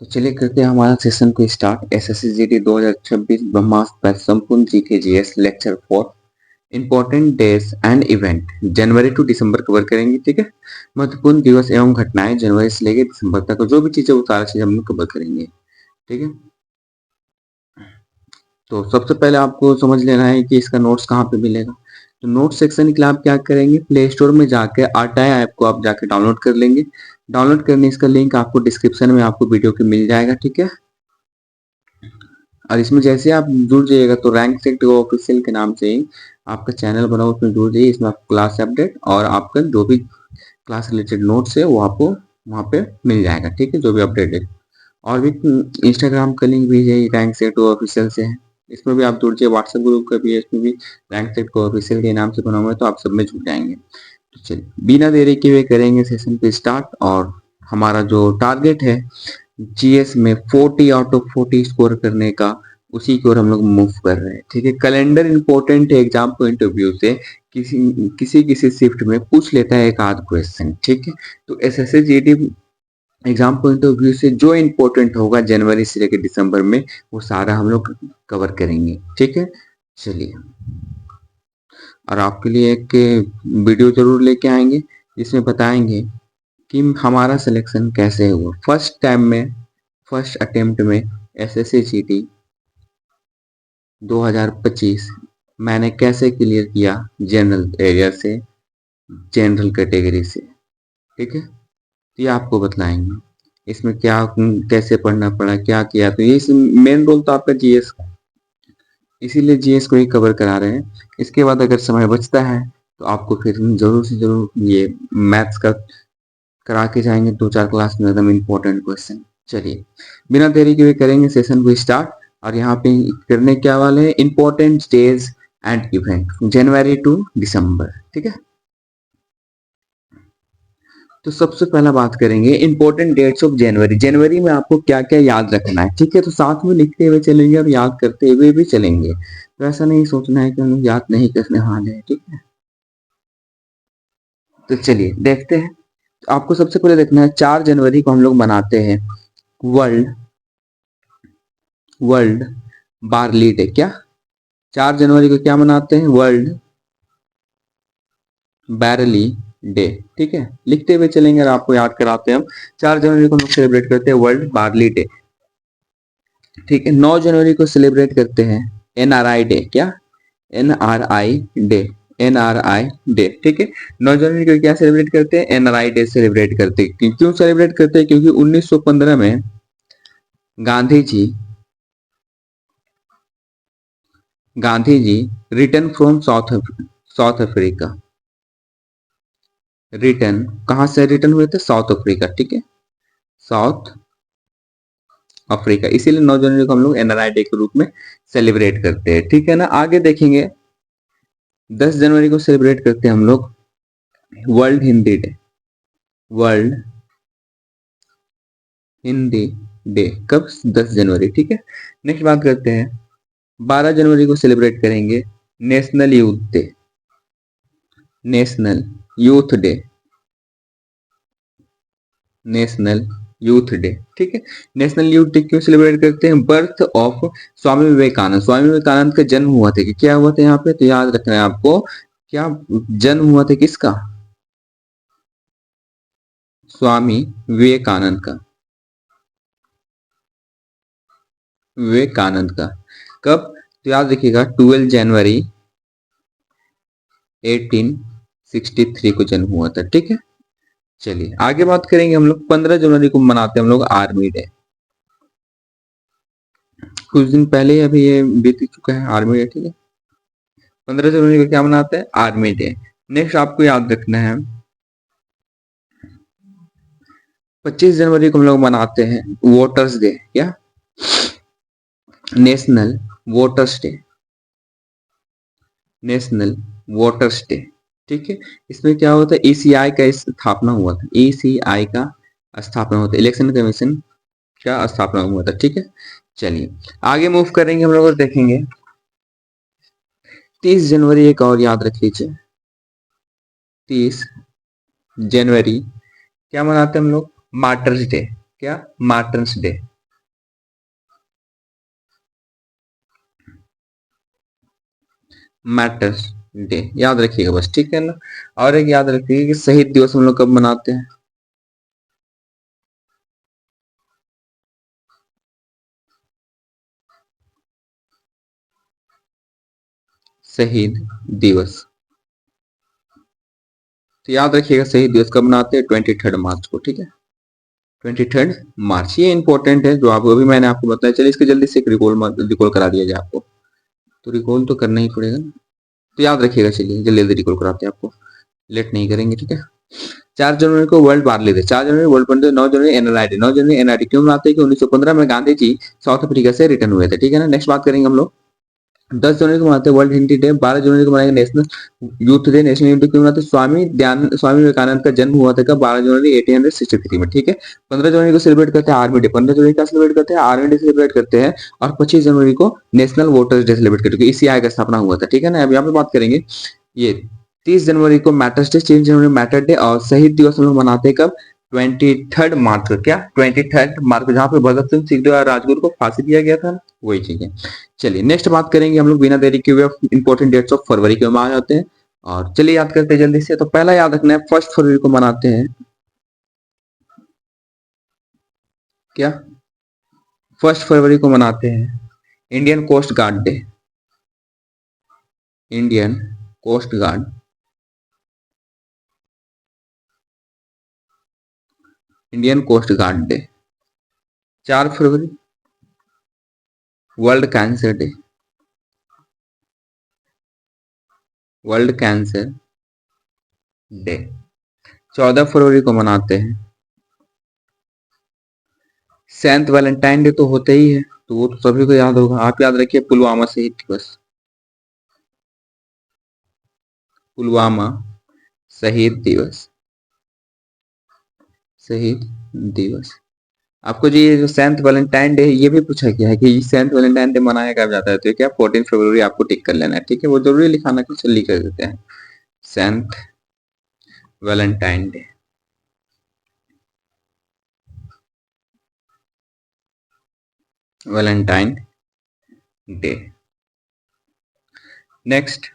तो चलिए करते हैं हमारा सेशन को start. SSC GD 2026 Brahmastra batch संपूर्ण GK GS lecture 4 important days and event January to December cover करेंगे। ठीक है, महत्वपूर्ण दिवस एवं घटनाएं जनवरी से लेकर दिसंबर तक जो भी चीजें वो सारी चीजें हम लोग कवर करेंगे। ठीक है, तो सबसे पहले आपको समझ लेना है कि इसका नोट्स कहाँ पे मिलेगा। तो नोट सेक्शन के लिए आप क्या करेंगे, प्ले स्टोर में जाके आरटीआई ऐप को आप जाके डाउनलोड कर लेंगे। डाउनलोड करने इसका लिंक आपको डिस्क्रिप्शन में आपको वीडियो के मिल जाएगा। ठीक है, और इसमें जैसे आप जुड़ जाइएगा तो रैंक सेट ऑफिशियल के नाम से ही आपका चैनल बना, उसमें जुड़ जाइए। इसमें आपको क्लास अपडेट और आपका जो भी क्लास रिलेटेड नोट्स है वो आपको वहाँ पे मिल जाएगा। ठीक है, जो भी अपडेट है। और भी इंस्टाग्राम का लिंक भी है रैंक सेट ऑफिशियल से है, इसमें भी आप जुड़ जाइए। व्हाट्सएप ग्रुप का भी है, इसमें भी रैंक सेट ऑफिशियल के नाम से बना हुआ है, तो आप सब में जुड़ जाएंगे। तो चलिए बिना देरी के हुए करेंगे सेशन पे स्टार्ट। और हमारा जो टारगेट है जीएस में 40 आउट ऑफ 40 स्कोर करने का, उसी की ओर हम लोग मूव कर रहे हैं। ठीक है, कैलेंडर इंपॉर्टेंट है एग्जाम पॉइंट ऑफ व्यू से। किसी किसी किसी शिफ्ट में पूछ लेता है एक आध क्वेश्चन। ठीक है, तो SSC GD exam point of view से जो इंपॉर्टेंट होगा जनवरी से लेकर दिसंबर में, वो सारा हम लोग कवर करेंगे। ठीक है, चलिए। और आपके लिए एक वीडियो जरूर लेके आएंगे जिसमें बताएंगे कि हमारा सिलेक्शन कैसे हुआ फर्स्ट टाइम में, फर्स्ट अटेम्प्ट में एसएससी जीडी 2025 मैंने कैसे क्लियर किया जनरल एरिया से, जनरल कैटेगरी से। ठीक है, तो ये आपको बतलाएंगे इसमें क्या कैसे पढ़ना पड़ा, क्या किया। तो ये मेन रोल तो आपका जीएस का, इसीलिए जीएस को ही कवर करा रहे हैं। इसके बाद अगर समय बचता है तो आपको फिर जरूर से जरूर ये मैथ्स का करा के जाएंगे, 2-4 क्लास में एकदम इम्पोर्टेंट क्वेश्चन। चलिए बिना देरी के हुए करेंगे सेशन को स्टार्ट। और यहाँ पे करने क्या वाले हैं, important days and event January to December. ठीक है, तो सबसे पहला बात करेंगे इंपॉर्टेंट डेट्स ऑफ जनवरी। जनवरी में आपको क्या क्या याद रखना है। ठीक है, तो साथ में लिखते हुए चलेंगे और याद करते हुए भी चलेंगे। तो ऐसा नहीं सोचना है कि हम लोग याद नहीं करने वाले हैं। ठीक है, तो चलिए देखते हैं। तो आपको सबसे पहले देखना है 4 जनवरी को हम लोग मनाते हैं वर्ल्ड वर्ल्ड बार्ली डे। क्या 4 जनवरी को क्या मनाते हैं, वर्ल्ड बैरली डे। ठीक है, लिखते हुए चलेंगे और आपको याद कराते हैं। हम 4 जनवरी को हम लोग सेलिब्रेट करते हैं वर्ल्ड बार्ली डे। ठीक है, 9 जनवरी को सेलिब्रेट करते हैं एनआरआई डे। क्या एनआरआई डे, एनआरआई डे। ठीक है, 9 जनवरी को क्या सेलिब्रेट करते हैं, एनआरआई डे सेलिब्रेट करते हैं। क्यों सेलिब्रेट करते हैं, क्योंकि 1915 में Gandhi ji return from South Africa, return कहां से रिटर्न हुए थे, साउथ अफ्रीका। ठीक है, साउथ अफ्रीका, इसीलिए 9 जनवरी को हम लोग एनआरआई डे के रूप में सेलिब्रेट करते हैं। ठीक है ना, आगे देखेंगे 10 जनवरी को सेलिब्रेट करते हैं हम लोग world Hindi day, world Hindi day. कब, 10 जनवरी। ठीक है, नेक्स्ट बात करते हैं 12 जनवरी को सेलिब्रेट करेंगे national youth day, national youth day, national youth day. ठीक है, नेशनल यूथ डे क्यों सेलिब्रेट करते हैं, बर्थ ऑफ स्वामी विवेकानंद। स्वामी विवेकानंद का जन्म हुआ था कि क्या हुआ था यहाँ पे, तो याद रखना है आपको, क्या जन्म हुआ था किसका, स्वामी विवेकानंद का, विवेकानंद का। कब, तो याद रखिएगा 12 जनवरी 1863 को जन्म हुआ था। ठीक है, चलिए आगे बात करेंगे हम लोग 15 जनवरी को मनाते हैं हम लोग आर्मी डे। कुछ दिन पहले अभी ये बीत चुका है आर्मी डे। ठीक है, 15 जनवरी को क्या मनाते हैं, आर्मी डे। नेक्स्ट आपको याद रखना है 25 जनवरी को हम लोग मनाते हैं वोटर्स डे। क्या, national voters day, national voters day. ठीक है, इसमें क्या होता है, ईसीआई का स्थापना हुआ था, ईसीआई का स्थापना होता है, इलेक्शन कमीशन का स्थापना हुआ था। ठीक है, चलिए आगे मूव करेंगे हम लोग और देखेंगे 30 जनवरी एक और याद रख लीजिए, 30 जनवरी क्या मनाते हैं हम लोग, मार्टर्स डे। क्या, मार्टर्स डे। मैटर्स डे याद रखिएगा बस, ठीक है ना। और एक याद रखिएगा कि शहीद दिवस हम लोग कब मनाते हैं? शहीद दिवस, तो याद रखिएगा शहीद दिवस कब मनाते हैं? 23 मार्च को, ठीक है। 23 मार्च, ये इंपॉर्टेंट है जो आपको अभी मैंने आपको बताया। चलिए इसके जल्दी से एक रिकॉल करा दिया जाए आपको, तो रिकॉल तो करना ही पड़ेगा ना, तो याद रखिएगा। चलिए जल्दी जल्दी रिकॉल कराते हैं आपको, लेट नहीं करेंगे, ठीक है। 4 जनवरी को वर्ल्ड बार्ली डे, 4 जनवरी वर्ल्ड बार्ली डे, 9 जनवरी एनआरआई डे। 9 जनवरी एनआरआई क्यों मनाते हैं? कि 1915 में गांधी जी साउथ अफ्रीका से रिटर्न हुए थे, ठीक है ना। नेक्स्ट बात करेंगे हम लोग। 10 जनवरी को मनाते हैं वर्ल्ड हिंदी डे। 12 जनवरी को मनाएंगे national youth day. National youth day क्यों मनाते हैं? स्वामी विवेकानंद का जन्म हुआ था कब? 12 जनवरी 1863 में, ठीक है। 15 जनवरी को सेलिब्रेट करते हैं आर्मी डे। 15 जनवरी का सेलिब्रेट करते हैं आर्मी डे सेलिब्रेट करते हैं। और 25 जनवरी को नेशनल वोटर्स डे सेलिब्रेट करते हैं, ईसीआई का स्थापना हुआ था, ठीक है ना। अब यहाँ पे बात करेंगे ये 30 जनवरी को मैटर्स डे, 3 जनवरी मैटर डे। और शहीद दिवस हम लोग मनाते हैं कब? 23 मार्च को, क्या 23 मार्च को, जहाँ पे भगत सिंह सुखदेव और राजगुरु को फांसी दिया गया था, वही चीज है। चलिए नेक्स्ट बात करेंगे हम लोग बिना देरी के हुए इंपॉर्टेंट डेट्स ऑफ फरवरी के में आ जाते हैं। और चलिए याद करते हैं जल्दी से। तो पहला याद रखना है 1 फरवरी को मनाते हैं क्या? 1 फरवरी को मनाते हैं Indian coast guard day. Indian coast guard, Indian coast guard day. 4 फरवरी world cancer day, world cancer day. 14 फरवरी को मनाते हैं सेंट वैलेंटाइन डे, तो होते ही है, तो वो तो सभी को याद होगा। आप याद रखिए पुलवामा शहीद दिवस, पुलवामा शहीद दिवस, शहीद दिवस। आपको जी ये जो सेंट वैलेंटाइन डे ये भी पूछा गया है कि सेंट वैलेंटाइन डे मनाया कब जाता है, तो ये क्या 14 फरवरी आपको टिक कर लेना है, ठीक है। वो जरूरी लिखाना कि चलिए लिख कर देते हैं Saint Valentine day, Valentine day. Next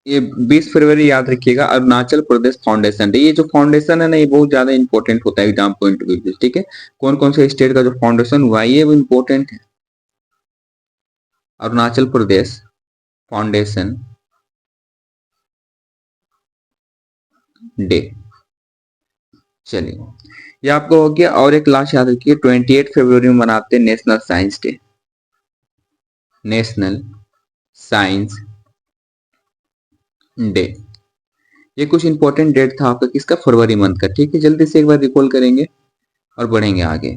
ये 20 फरवरी याद रखिएगा अरुणाचल प्रदेश फाउंडेशन डे। ये जो फाउंडेशन है ना, ये बहुत ज्यादा इंपॉर्टेंट होता है एग्जाम पॉइंट ऑफ व्यू, ठीक है। कौन कौन से स्टेट का जो फाउंडेशन हुआ है ये वो इंपॉर्टेंट है। अरुणाचल प्रदेश फाउंडेशन डे, चलिए ये आपको हो गया। और एक लास्ट याद रखिए 28 फरवरी में मनाते हैं national science day, national science day. ये कुछ इंपॉर्टेंट डेट था आपका किसका? फरवरी मंथ का, ठीक है। जल्दी से एक बार रिकॉल करेंगे और बढ़ेंगे आगे।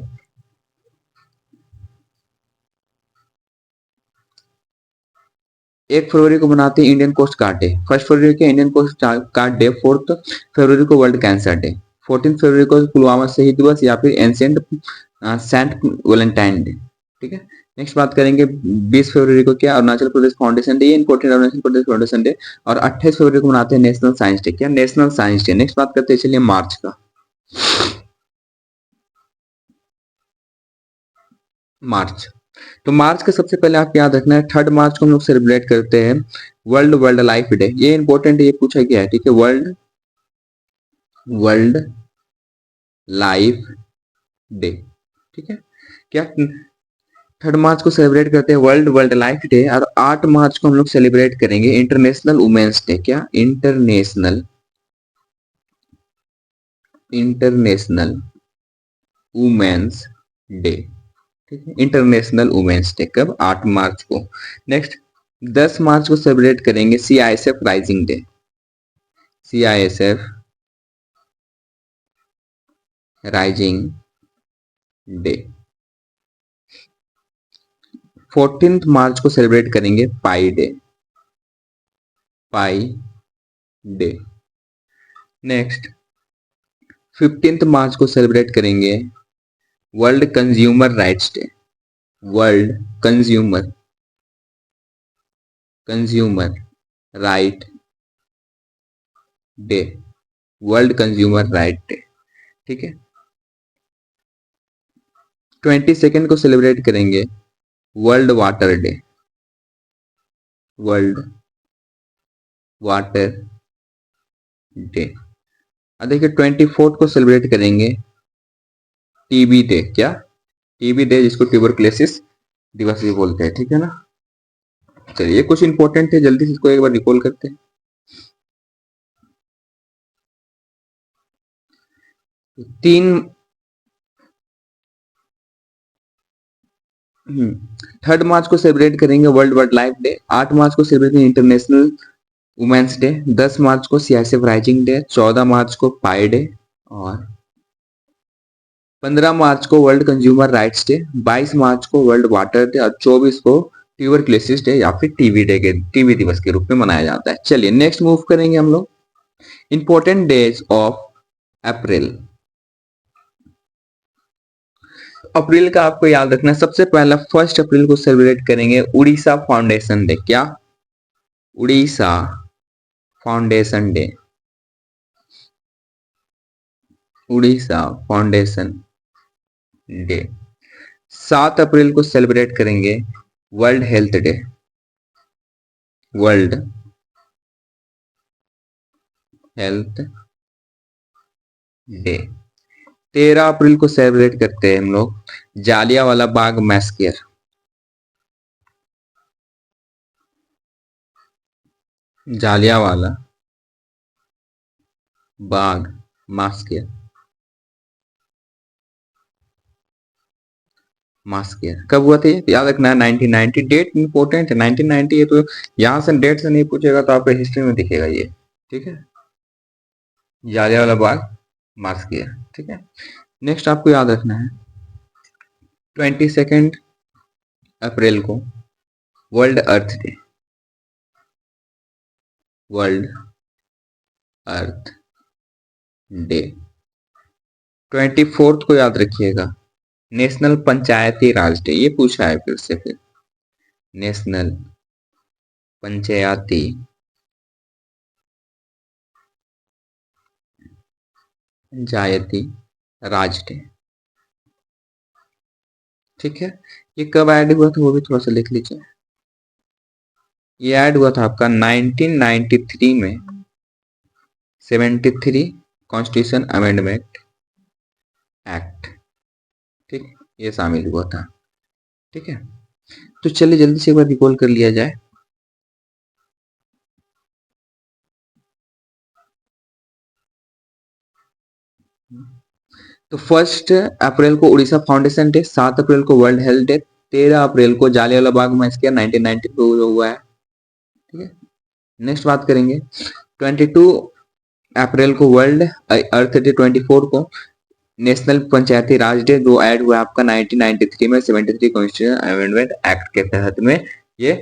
1 फरवरी को मनाते हैं इंडियन कोस्ट गार्ड डे। 1 फरवरी को इंडियन कोस्ट गार्ड डे। 4 फरवरी को वर्ल्ड कैंसर डे। 14 फरवरी को पुलवामा शहीद दिवस या फिर एंसेंट सेंट वैलेंटाइन डे, ठीक है। नेक्स्ट बात करेंगे 20 फरवरी को क्या? अरुणाचल प्रदेश फाउंडेशन डे, ये important Arunachal Pradesh foundation day. और 28 फरवरी को मनाते हैं नेशनल साइंस डे, क्या? National science day. नेक्स्ट बात करते हैं चलिए मार्च का। मार्च, तो मार्च का सबसे पहले आप याद रखना है 3 मार्च को हम लोग सेलिब्रेट करते हैं वर्ल्ड वर्ल्ड लाइफ डे। ये इंपॉर्टेंट है, ये पूछा गया है, ठीक है। वर्ल्ड वर्ल्ड लाइफ डे, ठीक है। क्या 3 मार्च को सेलिब्रेट करते हैं वर्ल्ड वर्ल्ड लाइफ डे। और 8 मार्च को हम लोग सेलिब्रेट करेंगे इंटरनेशनल वुमेन्स डे, क्या? इंटरनेशनल, इंटरनेशनल वुमेन्स डे, ठीक है। इंटरनेशनल वुमेन्स डे कब? 8 मार्च को। नेक्स्ट 10 मार्च को सेलिब्रेट करेंगे CISF rising day, CISF rising day. 14 मार्च को सेलिब्रेट करेंगे पाई डे, पाई डे। नेक्स्ट 15 मार्च को सेलिब्रेट करेंगे world consumer rights day, world consumer, consumer right day, world consumer right day, ठीक है। 22 को सेलिब्रेट करेंगे world water day, world water day. अब देखिए 24 को सेलिब्रेट करेंगे टीबी डे, क्या टीबी डे, जिसको ट्यूबरक्लोसिस दिवस भी बोलते हैं, ठीक है ना। चलिए कुछ इंपॉर्टेंट है, जल्दी से इसको एक बार रिकॉल करते हैं। तीन 3 मार्च को सेलिब्रेट करेंगे वर्ल्ड वाइल्ड लाइफ डे, 8 मार्च को सेलिब्रेट करेंगे इंटरनेशनल वुमेन्स डे, 10 मार्च को सीआईएसएफ राइजिंग डे, 14 मार्च को पाई डे, और 15 मार्च को वर्ल्ड कंज्यूमर राइट्स डे, 22 मार्च को वर्ल्ड वाटर डे, और 24 को ट्यूबरक्लोसिस डे या फिर टीबी डे के टीबी दिवस के रूप में मनाया जाता है। चलिए नेक्स्ट मूव करेंगे हम लोग इंपॉर्टेंट डेज ऑफ अप्रैल। अप्रैल का आपको याद रखना है, सबसे पहला 1 अप्रैल को सेलिब्रेट करेंगे उड़ीसा फाउंडेशन डे, क्या Orissa foundation day, Orissa foundation day. 7 अप्रैल को सेलिब्रेट करेंगे world health day, world health day. 13 अप्रैल को सेलिब्रेट करते हैं हम लोग जालियांवाला बाग मैस्केयर, जालियांवाला बाग मैस्केयर, मास्कियर कब हुआ था, याद रखना है 1990, डेट इंपॉर्टेंट है 1990, ये तो यहाँ से डेट से नहीं पूछेगा तो आपको हिस्ट्री में दिखेगा ये, ठीक है। जालियांवाला बाग मास्कियर, ठीक है। नेक्स्ट आपको याद रखना है 22 अप्रैल को वर्ल्ड अर्थ डे, वर्ल्ड अर्थ डे। 24 को याद रखिएगा नेशनल पंचायती राज डे, ये पूछा है फिर से, फिर नेशनल पंचायती पंचायती राज डे, ठीक है। ये कब ऐड हुआ था वो भी थोड़ा सा लिख लीजिए, ये ऐड हुआ था आपका 1993 में, 73 कॉन्स्टिट्यूशन अमेंडमेंट एक्ट, ठीक, ये शामिल हुआ था, ठीक है। तो चलिए जल्दी से एक बार रिकॉल कर लिया जाए। तो 1 अप्रैल को उड़ीसा फाउंडेशन डे, 7 अप्रैल को वर्ल्ड हेल्थ डे, 13 अप्रैल को जालियांवाला बाग मैस्केयर 1992 जो हुआ है, ठीक है। नेक्स्ट बात करेंगे 22 अप्रैल को वर्ल्ड अर्थ डे, 24 को नेशनल पंचायती राज डे, जो ऐड हुआ आपका 1993 में 73 कॉन्स्टिट्यूशन अमेंडमेंट एक्ट के तहत में ये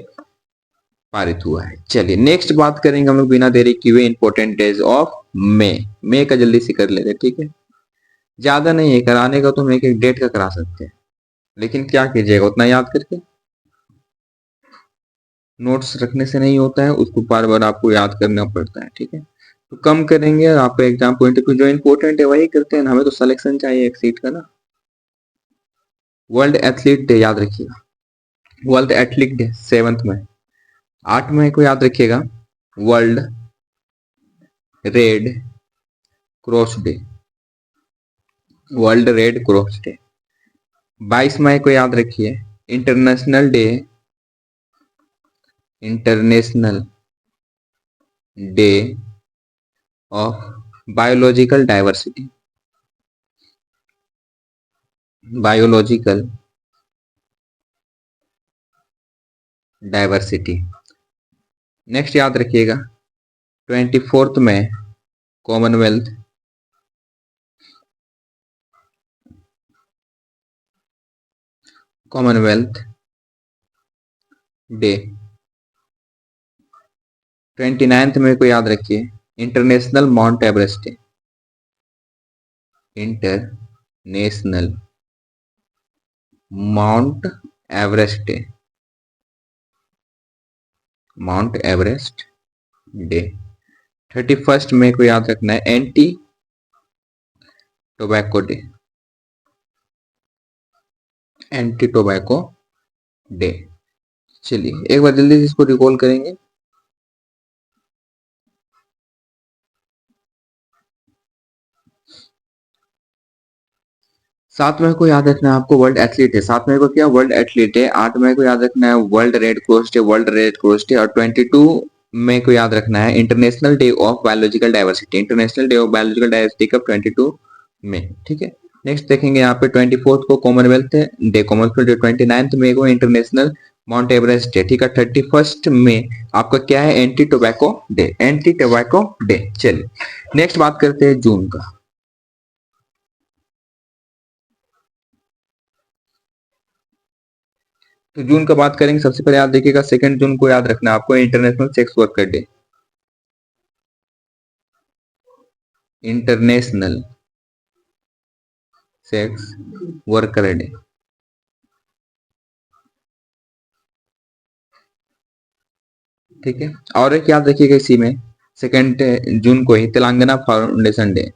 पारित हुआ है। चलिए नेक्स्ट बात करेंगे हम लोग बिना देरी किए इंपॉर्टेंट डेज ऑफ मई का जल्दी से कर लेते, ठीक है। ज्यादा नहीं है, कराने का तो हम एक एक डेट का करा सकते हैं, लेकिन क्या कीजिएगा उतना याद करके, नोट्स रखने से नहीं होता है, उसको बार बार आपको याद करना पड़ता है, ठीक है। तो कम करेंगे और आप एग्जाम पॉइंट ऑफ व्यू जो इंपॉर्टेंट है वही करते हैं, हमें तो सिलेक्शन चाहिए एक सीट का ना। वर्ल्ड एथलीट डे याद रखिएगा, वर्ल्ड एथलीट डे 7 में। 8 मई को याद रखिएगा world red cross day, world red cross day. 22 मई को याद रखिए international day, international day of biological diversity, biological diversity. Next याद रखिएगा 24 में कॉमनवेल्थ कॉमनवेल्थ डे। 29 में को याद रखिए international mount Everest day, international mount Everest day, mount Everest day. 31 में को याद रखना है anti tobacco day, anti tobacco day. चलिए एक बार जल्दी से इसको रिकॉल करेंगे। 7 मई को याद रखना है आपको वर्ल्ड एथलीट है। 7 मई को क्या वर्ल्ड एथलीट है। 8 मई को याद रखना है world red cross day, world red cross day. और 22 मई को याद रखना है international day of biological diversity. International day of biological diversity कब 22 मई, ठीक है। नेक्स्ट देखेंगे यहाँ पे 24 को कॉमनवेल्थ डे, कॉमनवेल्थ डे। 29 मई को इंटरनेशनल माउंट एवरेस्ट डे, ठीक है। 31 मई आपका क्या है anti tobacco day, anti tobacco day. चलिए नेक्स्ट बात करते हैं जून का। तो जून का बात करेंगे, सबसे पहले आप देखिएगा 2 जून को याद रखना है आपको international sex worker day. International sex worker day, ठीक है। और एक याद रखिएगा इसी में 2 जून को ही Telangana foundation day,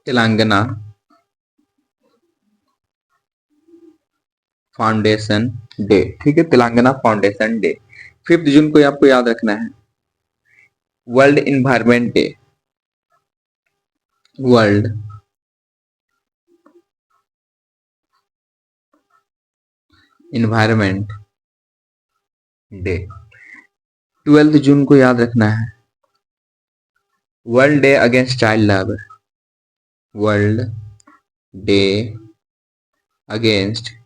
Telangana foundation day, ठीक है। Telangana foundation day. 5 जून को आपको याद रखना है world environment day, world environment day. 12 जून को याद रखना है world day against child labour, world day against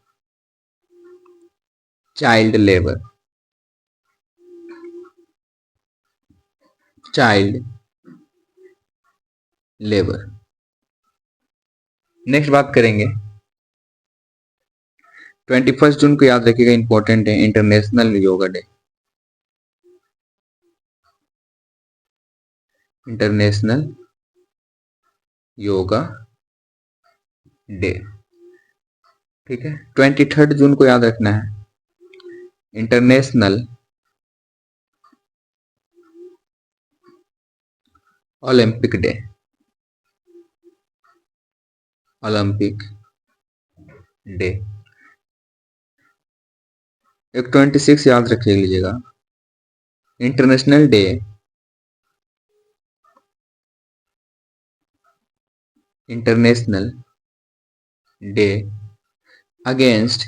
child labour, child labour. Next बात करेंगे 21 जून को याद रखिएगा इंपॉर्टेंट है international yoga day, international yoga day, ठीक है। 23 जून को याद रखना है international Olympic day, Olympic day. एक 26 याद रख लीजिएगा international day international day against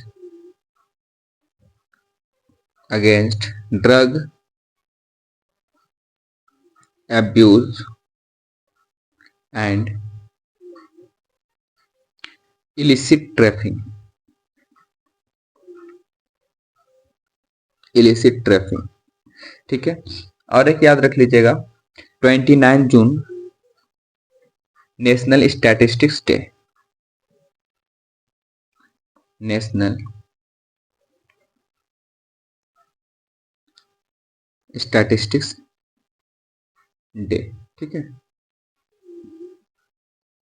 against drug abuse and illicit trafficking, illicit trafficking, ठीक है। और एक याद रख लीजिएगा 29 जून national statistics day, national statistics day, ठीक है।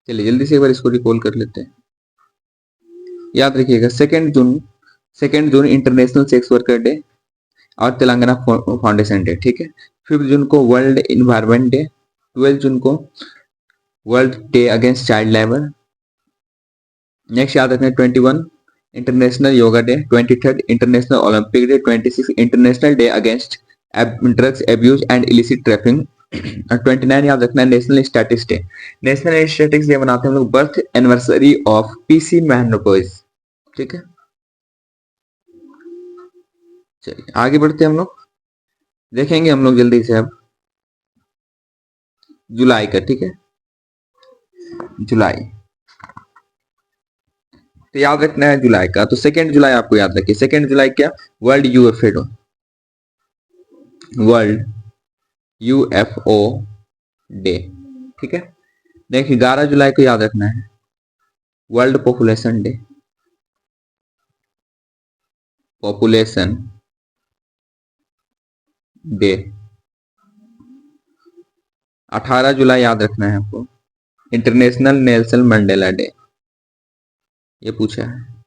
चलिए जल्दी से एक बार इसको रिकॉल कर लेते हैं। याद रखिएगा 2 जून इंटरनेशनल सेक्स वर्कर डे और तेलंगाना फाउंडेशन डे, ठीक है। 5 जून को वर्ल्ड इन्वायरमेंट डे। 12 जून को world day against child labour. Next याद रखना 21 international yoga day. 23 international Olympic day. 26 international day against drugs abuse and illicit trafficking. और 29 याद रखना है national statics day. National statics day मनाते हैं हम लोग बर्थ एनिवर्सरी ऑफ पीसी मैनोपोइज, ठीक है। चलिए आगे बढ़ते हैं हम लोग, देखेंगे हम लोग जल्दी से अब जुलाई का, ठीक है। जुलाई तो याद रखना है जुलाई का, तो 2 जुलाई आपको याद रखिए। 2 जुलाई क्या world UFO, world UFO day, ठीक है। देखिए 11 जुलाई को याद रखना है world population day, population day. 18 जुलाई याद रखना है आपको इंटरनेशनल नेल्सन मंडेला डे, ये पूछा है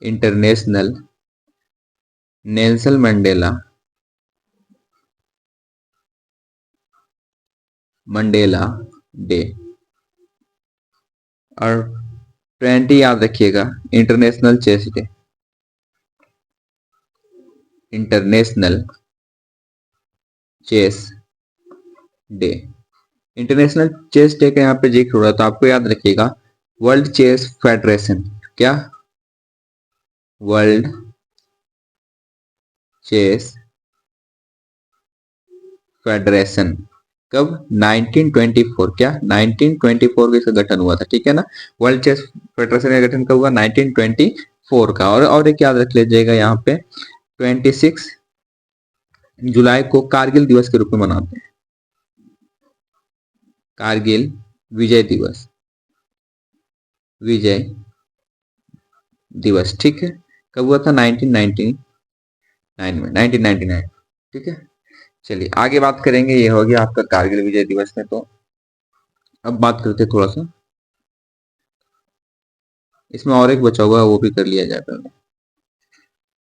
international Nelson Mandela Mandela day. और 20 याद रखिएगा, international chess day. International chess day. International chess day का यहाँ पे जिक्र हो रहा है तो आपको याद रखिएगा वर्ल्ड चेस फेडरेशन। क्या? World chess federation. कब? 1924। क्या? 1924 में इसका गठन हुआ था, ठीक है ना। वर्ल्ड चेस फेडरेशन का गठन कब हुआ? 1924 का। और एक याद रख लीजिएगा यहाँ पे 26 जुलाई को कारगिल दिवस के रूप में मनाते हैं। कारगिल विजय दिवस। विजय दिवस, ठीक है। कब हुआ था? 1999 में, 1999। ठीक है। चलिए आगे बात करेंगे, ये हो गया आपका कारगिल विजय दिवस में। तो अब बात करते हैं थोड़ा सा, इसमें और एक बचा हुआ है वो भी कर लिया जाए पहले।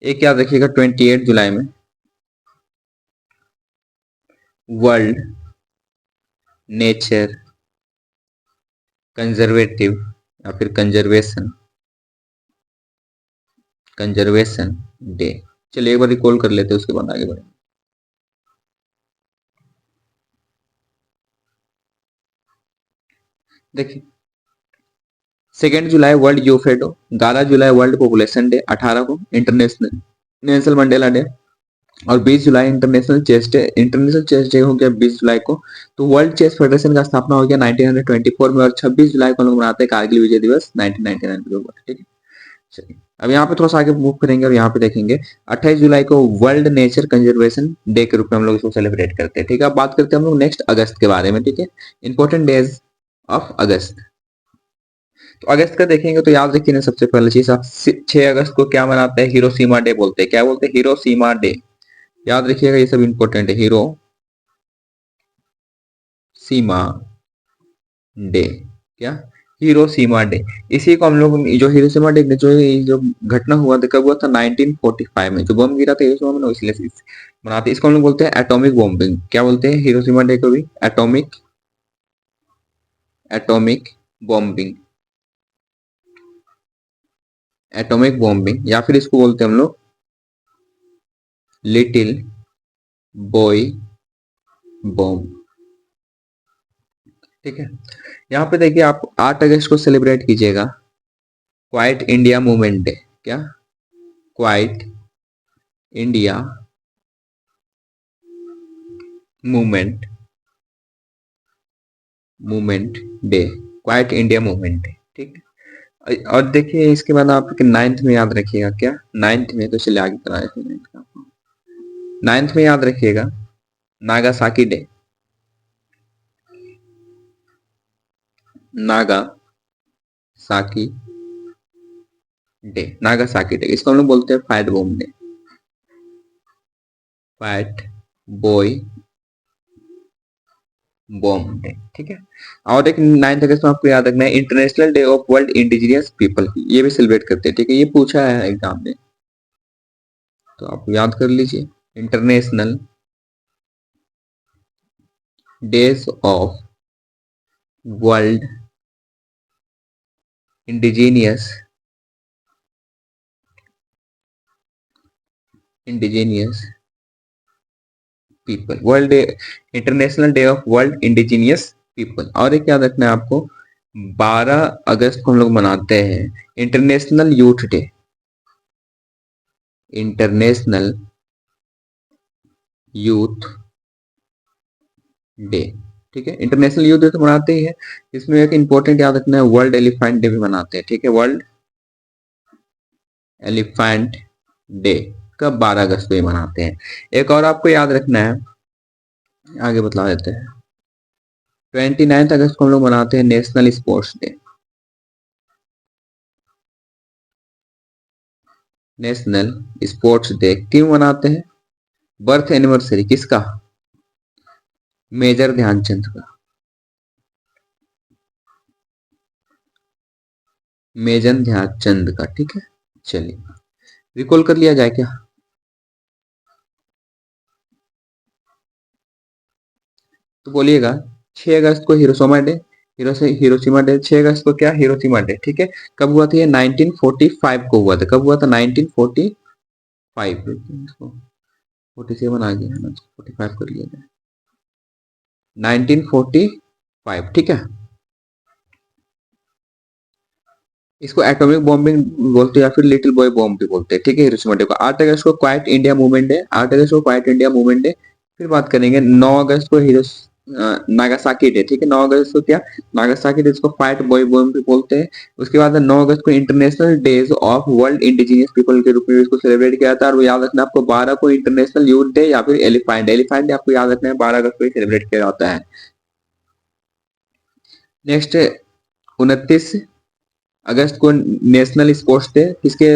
एक याद रखिएगा 28 जुलाई में वर्ल्ड नेचर कंजर्वेटिव या फिर कंजर्वेशन डे। चलिए एक बार रिकॉल कर लेते हैं, उसके बाद आगे बढ़े। देखिए 2 जुलाई वर्ल्ड यूफेडो, 11 जुलाई वर्ल्ड पॉपुलेशन डे, 18 को इंटरनेशनल नेशनल मंडेला डे, और 20 जुलाई international chess day. International chess day हो गया 20 जुलाई को। तो वर्ल्ड चेस फेडरेशन का स्थापना हो गया 1924 में, और 26 जुलाई को हम लोग मनाते हैं कारगिल विजय दिवस 1999 में हुआ। ठीक है। चलिए अब यहाँ पे थोड़ा सा आगे मूव करेंगे और यहाँ पे देखेंगे 28 जुलाई को वर्ल्ड नेचर कंजर्वेशन डे के रूप में हम लोग इसको सेलिब्रेट करते हैं। ठीक है। अब बात करते हैं हम लोग नेक्स्ट अगस्त के बारे में। ठीक है। इंपॉर्टेंट डेज ऑफ अगस्त। तो अगस्त का देखेंगे तो याद रखिए ना, सबसे पहले चीज आप 6 अगस्त को क्या मनाते हैं? हिरोशिमा डे बोलते हैं। क्या बोलते हैं? Hiroshima day. याद रखिएगा ये सब इंपॉर्टेंट है। Hiroshima day. क्या? Hiroshima day. इसी को हम लोग जो हिरोशिमा डे जो घटना हुआ था कब हुआ था? 1945 में जो बम गिरा था हिरोशिमा में, इसलिए मनाते हैं। इसको हम लोग बोलते हैं एटॉमिक बॉम्बिंग। क्या बोलते हैं हिरोशिमा डे को भी? Atomic bombing. एटॉमिक बॉम्बिंग, या फिर इसको बोलते हैं हम लोग लिटिल बॉय बॉम्ब। ठीक है। यहाँ पे देखिए आप 8 अगस्त को सेलिब्रेट कीजिएगा क्वाइट इंडिया मूवमेंट डे। क्या? Quite India movement movement day. Quite India movement day. ठीक है। और देखिए इसके बाद आप 9th में याद रखिएगा। क्या? 9th में, तो चलिए आगे कराए थे 9th में याद रखिएगा Nagasaki day. Nagasaki day. Nagasaki day इसको हम लोग बोलते हैं fire bomb day. Fire boy bomb day. ठीक है। और एक 9th अगस्त में आपको याद रखना है international day of world indigenous people, ये भी सेलिब्रेट करते हैं। ठीक है। ये पूछा है एग्जाम में, तो आप याद कर लीजिए। International days of world indigenous people. World day, international day of world indigenous people. और एक याद रखना है आपको 12 अगस्त को हम लोग मनाते हैं international youth day. International youth day. ठीक है। इंटरनेशनल यूथ डे तो मनाते ही है, इसमें एक इंपॉर्टेंट याद रखना है वर्ल्ड एलिफेंट डे भी मनाते हैं। ठीक है। वर्ल्ड एलिफेंट डे कब? 12 अगस्त को ही मनाते हैं। एक और आपको याद रखना है, आगे बता देते हैं। 29 अगस्त को हम लोग मनाते हैं national sports day. National sports day क्यों मनाते हैं? बर्थ एनिवर्सरी किसका? मेजर ध्यानचंद का। मेजर ध्यानचंद का। ठीक है। चलिए रिकॉल कर लिया जाए क्या? तो बोलिएगा 6 अगस्त को हिरोशिमा डे। हिरोशिमा डे 6 अगस्त को क्या हिरोशिमा डे, ठीक है। कब हुआ था ये 1945 को हुआ था। कब हुआ था 1945, इसको 47 आ गया है ना, 45 कर लिया जाए, 1945, ठीक है। इसको एटॉमिक बॉम्बिंग बोलते हैं या फिर लिटिल बॉय बॉम्ब भी बोलते हैं, ठीक है हिरोशिमा डे को। 8 अगस्त को क्वाइट इंडिया मूवमेंट है, 8 अगस्त को क्वाइट इंडिया मूवमेंट डे। फिर बात करेंगे 9 अगस्त को नागासाकी डे, ठीक है। 9 अगस्त को क्या नागासाकी डे, इसको क्वाइट बॉय बॉम्ब भी बोलते हैं। उसके बाद 9 अगस्त को international days of world indigenous people के रूप में इसको सेलिब्रेट किया जाता है। और याद रखना आपको 12 को इंटरनेशनल यूथ डे या फिर एलिफेंट डे आपको याद रखना है, 12 अगस्त को सेलिब्रेट किया जाता है। नेक्स्ट 29 अगस्त को नेशनल स्पोर्ट्स डे, किसके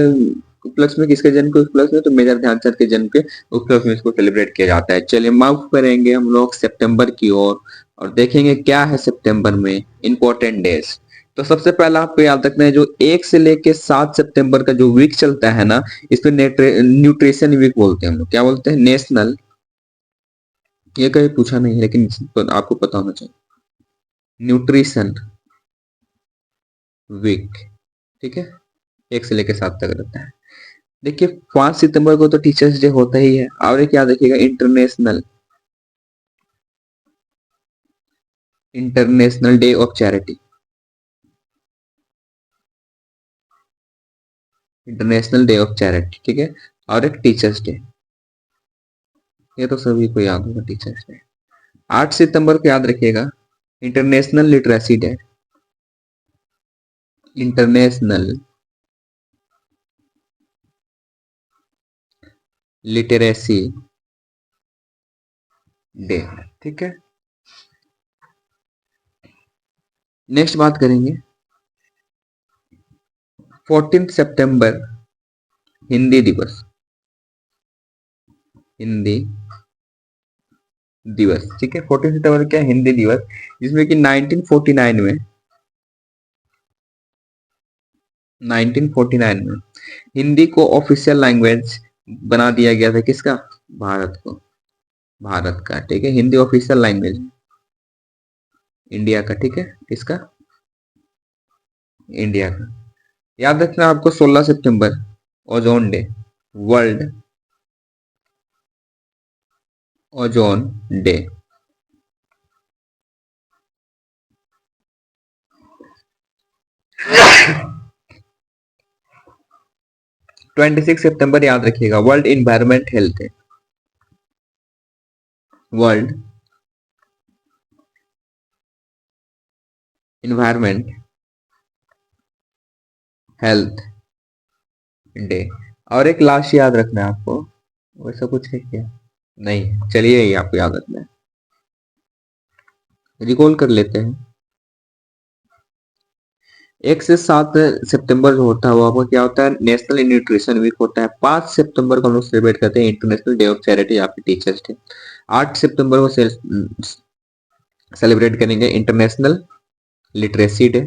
उपलक्ष्य में, किसके जन्म के उपलक्ष्य में, तो मेजर ध्यानचंद के जन्म के उपलक्ष्य में इसको सेलिब्रेट किया जाता है। चलिए मूव करेंगे हम लोग सितंबर की ओर और देखेंगे क्या है सितंबर में इंपॉर्टेंट डेज। तो सबसे पहला आपको याद रखना है, जो 1 से लेके 7 सितंबर का जो वीक चलता है ना, इसको न्यूट्रिशन वीक बोलते हैं हम लोग। क्या बोलते हैं? नेशनल, ये कहीं पूछा नहीं है लेकिन आपको पता होना चाहिए, न्यूट्रिशन वीक, ठीक है। 1 से लेके 7 तक रहता है। देखिए 5 सितंबर को तो टीचर्स डे होता ही है, और एक याद रखिएगा international day of charity, international day of charity, ठीक है। और एक टीचर्स डे, ये तो सभी को याद होगा टीचर्स डे। 8 सितंबर को याद रखिएगा international literacy day, international literacy day, ठीक है। नेक्स्ट बात करेंगे 14 सितंबर हिंदी दिवस, हिंदी दिवस, ठीक है। 14 सितंबर क्या हिंदी दिवस, जिसमें कि 1949 में हिंदी को ऑफिशियल लैंग्वेज बना दिया गया था। किसका? भारत को, भारत का, ठीक है। हिंदी ऑफिशियल लैंग्वेज इंडिया का, ठीक है। किसका? इंडिया का। याद रखना आपको 16 सितंबर ozone day, world ozone day. 26 सितंबर याद रखिएगा world environment health day, world environment health day. और एक लास्ट याद रखना है आपको, वैसा कुछ है क्या? नहीं, चलिए ये आपको याद रखना है, रिकॉल कर लेते हैं। 1 से 7 सितंबर जो होता है वो आपका क्या होता है? नेशनल न्यूट्रिशन वीक होता है। 5 सितंबर को हम लोग सेलिब्रेट करते हैं इंटरनेशनल डे ऑफ चैरिटी या फिर टीचर्स डे। 8 सितंबर को सेलिब्रेट करेंगे इंटरनेशनल लिटरेसी डे।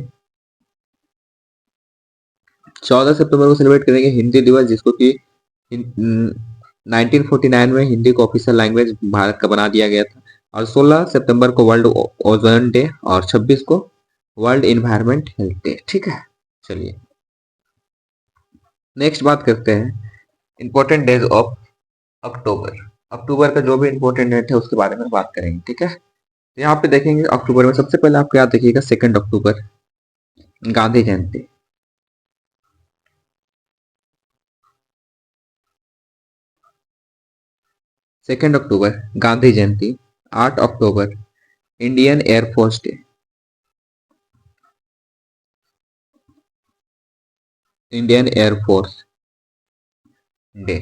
14 सितंबर को सेलिब्रेट करेंगे हिंदी दिवस, जिसको कि 1949 में हिंदी को ऑफिशियल लैंग्वेज भारत का बना दिया गया था। और 16 सितंबर को वर्ल्ड ओजोन डे और 26 को वर्ल्ड इन्वायरमेंट हेल्थ डे, ठीक है। चलिए नेक्स्ट बात करते हैं इंपॉर्टेंट डेज ऑफ अक्टूबर। अक्टूबर का जो भी इंपॉर्टेंट डेट है उसके बारे में बात करेंगे, ठीक है। यहाँ पे देखेंगे अक्टूबर में सबसे पहले आपको याद रखिएगा 2 अक्टूबर गांधी जयंती, 2 अक्टूबर गांधी जयंती। 8 अक्टूबर Indian air force day, Indian air force day.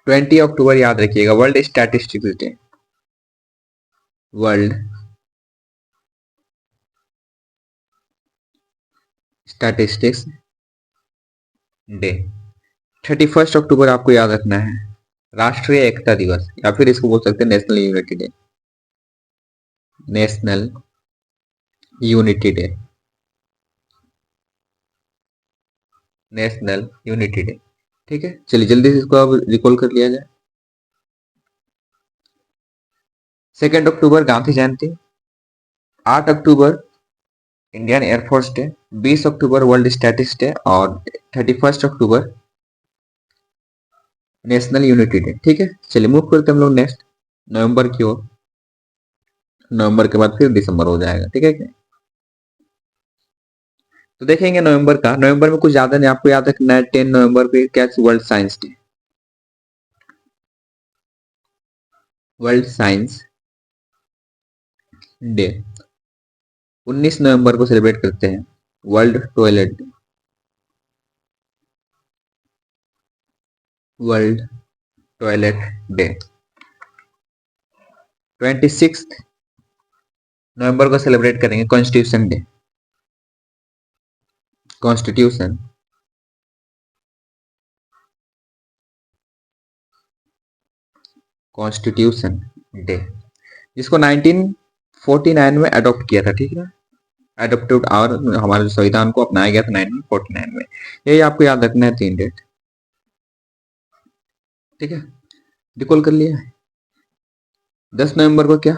20 अक्टूबर याद रखिएगा world statistics day, world statistics day. 31 अक्टूबर आपको याद रखना है राष्ट्रीय एकता दिवस, या फिर इसको बोल सकते हैं national unity day, national unity day, national unity day, ठीक है। चलिए जल्दी से इसको अब रिकॉल कर लिया जाए। 2 अक्टूबर गांधी जयंती, 8 अक्टूबर Indian air force day, 20 October world statist day और 31 अक्टूबर नेशनल यूनिटी डे। ठीक है, चलिए मूव करते हैं हम लोग नेक्स्ट नवंबर की ओर। नवंबर के बाद फिर दिसंबर हो जाएगा। ठीक है क्या? तो देखेंगे नवंबर का। नवंबर में कुछ ज्यादा नहीं, आपको याद रखना है 10 नवंबर पे क्या world science day. World science day 19 नवंबर को सेलिब्रेट करते हैं world toilet day. World toilet day 26 नवंबर को सेलिब्रेट करेंगे constitution day. Constitution constitution day जिसको 1949 में अडॉप्ट किया था। ठीक है, अडोप्टेड और हमारे संविधान को अपनाया गया था 1949 में। यही आपको याद रखना है 3 डेट। ठीक है, रिकॉल कर लिया। 10 नवंबर को क्या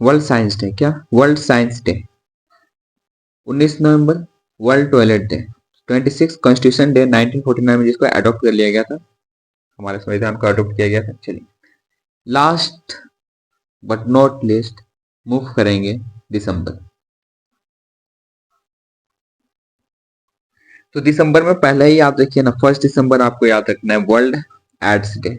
वर्ल्ड साइंस डे, क्या वर्ल्ड साइंस डे। 19 नवंबर world toilet day. 26 constitution day 1949 में जिसको अडॉप्ट कर लिया गया था, हमारे संविधान को अडॉप्ट किया गया था। चलिए last but not list move करेंगे दिसंबर। तो दिसंबर में पहले ही आप देखिए ना, 1 दिसंबर आपको याद रखना है वर्ल्ड एड्स डे।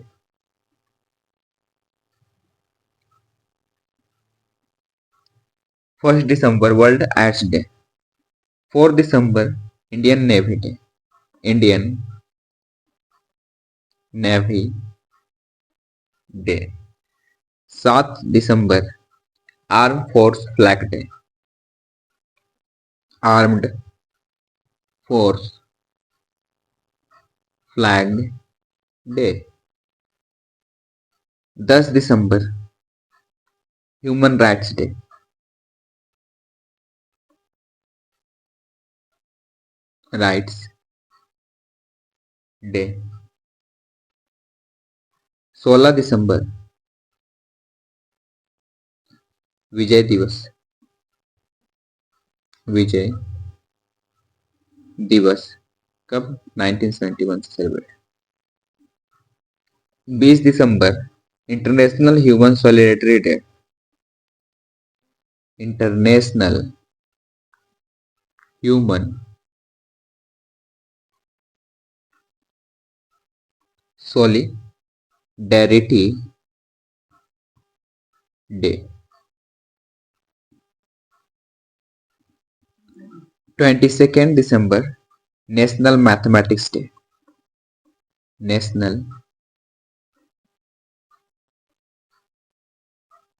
1 दिसंबर वर्ल्ड एड्स डे। 4 दिसंबर Indian navy day. Indian navy day. 7 दिसंबर arm force flag day. Armed force flag day. 10 दिसंबर human rights day. Rights day. 16 दिसंबर विजय दिवस। विजय दिवस कब 1971 से सेलिब्रेट। 20 दिसंबर international human solidarity day. International human solidarity day. 22 दिसंबर national mathematics day. National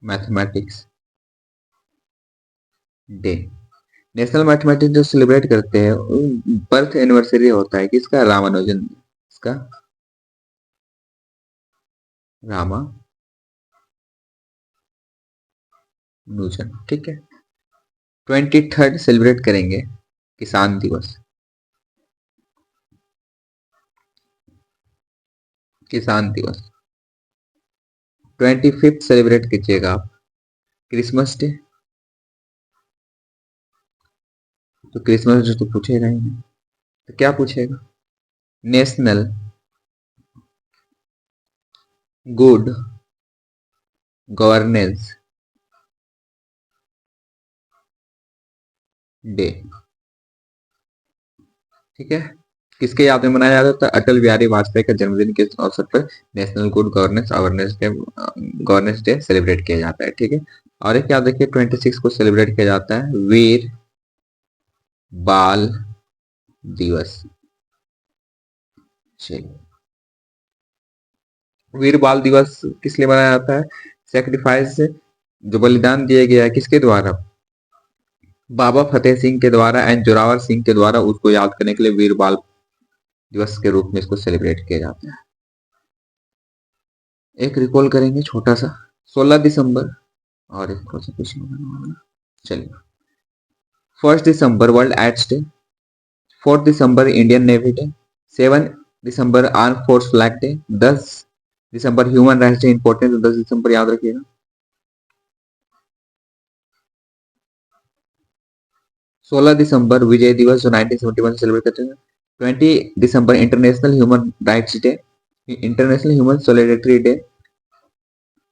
mathematics day. National mathematics जो celebrate करते हैं, birth anniversary होता है किसका, रामानुजन। इसका रामानुजन। ठीक है। 23 सेलिब्रेट करेंगे किसान दिवस। किसान दिवस। 25 सेलिब्रेट कीजिएगा आप क्रिसमस डे। तो क्रिसमस डे तो पूछेगा ही नहीं, तो क्या पूछेगा, नेशनल गुड गवर्नेंस डे। ठीक है, किसके याद में मनाया जाता है, अटल बिहारी वाजपेयी का जन्मदिन के अवसर पर national good governance governance day celebrate किया जाता है। ठीक है, और एक याद रखिए 26 को सेलिब्रेट किया जाता है वीर बाल दिवस। चलिए, वीर बाल दिवस किस लिए मनाया जाता है, सेक्रीफाइस जो बलिदान दिया गया है किसके द्वारा, बाबा फतेह सिंह के द्वारा एंड जोरावर सिंह के द्वारा, उसको याद करने के लिए वीर बाल दिवस के रूप में इसको सेलिब्रेट किया जाता है। एक रिकॉल करेंगे छोटा सा, 16 दिसंबर और एक थोड़ा सा पीछे होगा। चलिए, 1 दिसंबर वर्ल्ड एड्स डे। 4 दिसंबर इंडियन नेवी डे। 7 दिसंबर आर्म फोर्स फ्लैग डे। 10 दिसंबर ह्यूमन राइट्स डे। इंपॉर्टेंट 10 दिसंबर याद रखिएगा। 16 दिसंबर विजय दिवस जो 1971 से सेलिब्रेट करते हैं। 20 दिसंबर international human rights day, international human solidarity day.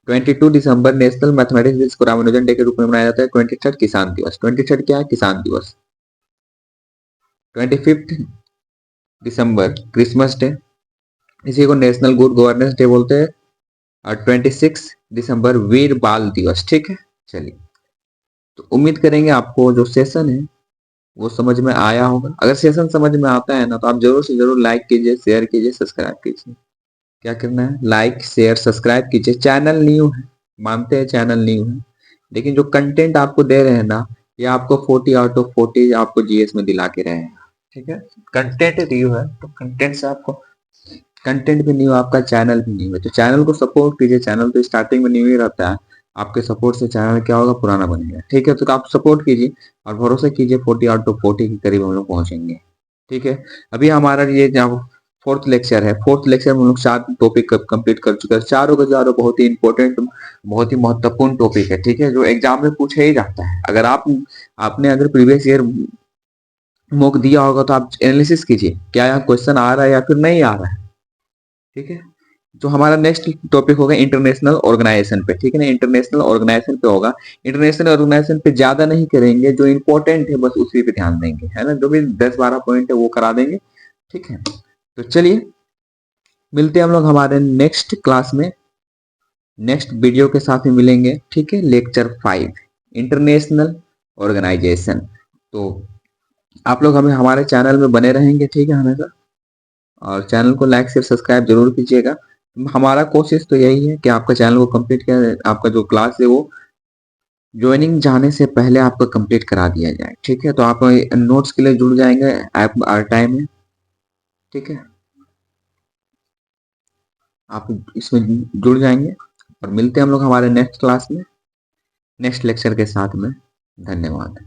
22 दिसंबर नेशनल मैथमेटिक्स दिवस को रामानुजन डे के रूप में मनाया जाता है। 23 किसान दिवस, 23 क्या है, किसान दिवस। 25 दिसंबर क्रिसमस डे, इसी को नेशनल गुड गवर्नेंस डे बोलते हैं। और 26 दिसंबर वीर बाल दिवस। ठीक है, चलिए, तो उम्मीद करेंगे आपको जो सेशन है वो समझ में आया होगा। अगर सेशन समझ में आता है ना तो आप जरूर से जरूर लाइक कीजिए, शेयर कीजिए, सब्सक्राइब कीजिए। क्या करना है, लाइक शेयर सब्सक्राइब कीजिए। चैनल न्यू है, मानते हैं चैनल न्यू है, लेकिन जो कंटेंट आपको दे रहे हैं ना, ये आपको 40 आउट ऑफ 40 आपको जीएस में दिला के रहे हैं। ठीक है, कंटेंट न्यू है तो कंटेंट से आपको, कंटेंट भी न्यू, आपका चैनल भी न्यू है, तो चैनल को सपोर्ट कीजिए। चैनल तो स्टार्टिंग में न्यू ही रहता है, आपके सपोर्ट से चैनल क्या होगा, पुराना बनेगा। ठीक है, तो आप सपोर्ट कीजिए और भरोसा कीजिए 40 आउट ऑफ 40 के करीब हम लोग पहुंचेंगे। ठीक है, अभी हमारा ये जब फोर्थ लेक्चर है, फोर्थ लेक्चर में हम लोग 4 टॉपिक कंप्लीट कर चुके हैं। चारों के चारों बहुत ही इंपॉर्टेंट, बहुत ही महत्वपूर्ण टॉपिक है। ठीक है, जो एग्जाम में पूछा ही जाता है। अगर आपने अगर प्रीवियस ईयर मॉक दिया होगा तो आप एनालिसिस कीजिए क्या यहाँ क्वेश्चन आ रहा है या फिर नहीं आ रहा है। ठीक है, जो हमारा नेक्स्ट टॉपिक होगा इंटरनेशनल ऑर्गेनाइजेशन पे। ठीक है ना, इंटरनेशनल ऑर्गेनाइजेशन पे होगा। इंटरनेशनल ऑर्गेनाइजेशन पे ज्यादा नहीं करेंगे, जो इंपॉर्टेंट है बस उसी पे ध्यान देंगे, है ना, जो भी 10-12 पॉइंट है वो करा देंगे। ठीक है, तो चलिए मिलते हैं हम लोग हमारे नेक्स्ट क्लास में, नेक्स्ट वीडियो के साथ में मिलेंगे। ठीक है, लेक्चर 5 इंटरनेशनल ऑर्गेनाइजेशन। तो आप लोग हमें हमारे चैनल में बने रहेंगे। ठीक है, हमेशा, और चैनल को लाइक शेयर सब्सक्राइब जरूर कीजिएगा। हमारा कोशिश तो यही है कि आपका चैनल को कंप्लीट किया, आपका जो क्लास है वो ज्वाइनिंग जाने से पहले आपका कंप्लीट करा दिया जाए। ठीक है, तो आप नोट्स के लिए जुड़ जाएंगे ऐप टाइम में। ठीक है, आप इसमें जुड़ जाएंगे और मिलते हैं हम लोग हमारे नेक्स्ट क्लास में, नेक्स्ट लेक्चर के साथ में। धन्यवाद।